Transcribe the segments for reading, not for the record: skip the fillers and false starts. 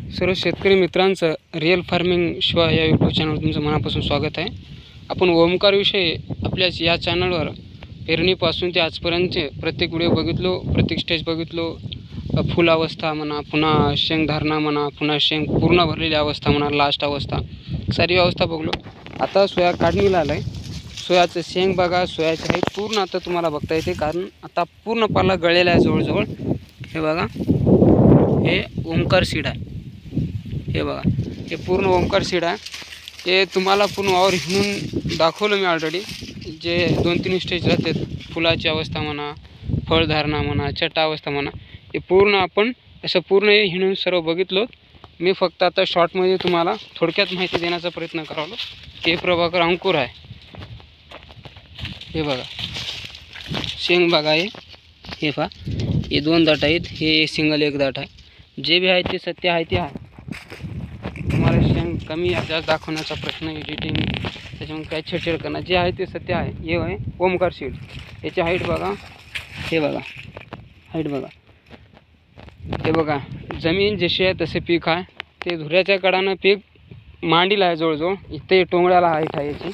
सर्व शेतकरी मित्रांचं real farming शिवाय या यूट्यूब चॅनलवर तुमचं मनापासून स्वागत आहे। आपण ओमकारविषयी आपल्या या चॅनलवर पेरणीपासून ते आजपर्यंतचे प्रत्येक व्हिडिओ बघितलो, प्रत्येक स्टेज बघितलो। फुल अवस्था म्हणा, पुन्हा शेंग धारणा म्हणा, पुन्हा शेंग पूर्ण भरलेली अवस्था म्हणा, लास्ट अवस्था, सारी अवस्था बघलो। आता सोया काढणीला आलाय। सोयाचं शेंग बघा, सोयाचं हाईट पूर्ण आता तुम्हाला बघता येते, कारण आता पूर्ण पाला गळलेला आहे जवळजवळ। हे बघा, हे ओमकार सीड आहे। हे बघा, हे पूर्ण ओमकार सीड आहे। हे तुम्हाला पूर्ण वावर हिणून दाखवलं मी ऑलरेडी। जे 2-3 स्टेज राहतात, फुलाची अवस्था म्हणा, फळधारणा म्हणा, छटा अवस्था म्हणा, हे पूर्ण आपण असं पूर्ण हिणून सर्व बघितलो। मी फक्त आता शॉर्टमध्ये तुम्हाला थोडक्यात माहिती देण्याचा प्रयत्न करालो। हे प्रभाकर अंकुर आहे। हे बघा, शेंग बघा, हे पहा, हे 2 दाट आहेत, हे सिंगल 1 दाट आहे। जे बी आहे ते सत्य आहे ते आहे। तुम्हाला शेंग कमी या जास्त दाखवण्याचा प्रश्न, एडिटिंग त्याच्यामुळे काय छेडछाड करणार, जे आहे ते सत्य आहे। हे आहे ओमकार सीड। याची हाईट बघा, हे बघा, हाईट बघा, हे बघा, जमीन जशी आहे तसे पीक आहे। ते धुऱ्याच्या कडानं पीक मांडीला आहे जवळजवळ, इथे टोंगळ्याला हाईट आहे याची।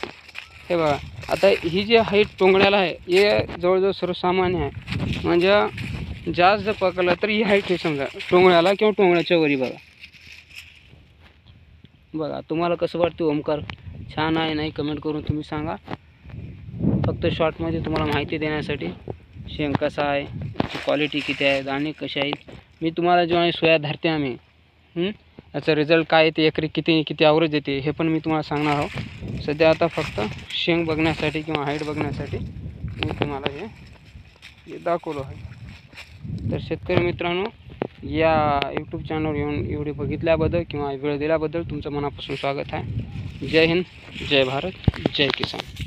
हे बघा, आता ही जी हाईट टोंगळ्याला आहे हे जवळजवळ सर्वसामान्य आहे। म्हणजे जास्त पकडलं तर ही हाईट आहे समजा टोंगळ्याला किंवा टोंगळ्याच्या वरी। बघा बघा, तुम्हाला कसं वाटतं ओमकार? छान आहे नाही कमेंट करून तुम्ही सांगा। फक्त शॉर्टमध्ये तुम्हाला माहिती देण्यासाठी, शेंग कसा आहे, क्वालिटी किती आहे, दाणे कसे आहेत, मी तुम्हाला जेव्हा सोया धरते आम्ही याचा रिझल्ट काय येते, एकरी किती ॲव्हरेज येते हे पण मी तुम्हाला सांगणार आहोत। सध्या आता फक्त शेंग बघण्यासाठी किंवा हाईट बघण्यासाठी मी तुम्हाला हे दाखवलं आहे। तर शेतकरी मित्रांनो, या यूट्यूब चॅनलवर येऊन व्हिडिओ बघितल्याबद्दल किंवा वेळ दिल्याबद्दल तुमचं मनापासून स्वागत आहे। जय हिंद, जय भारत, जय किसान।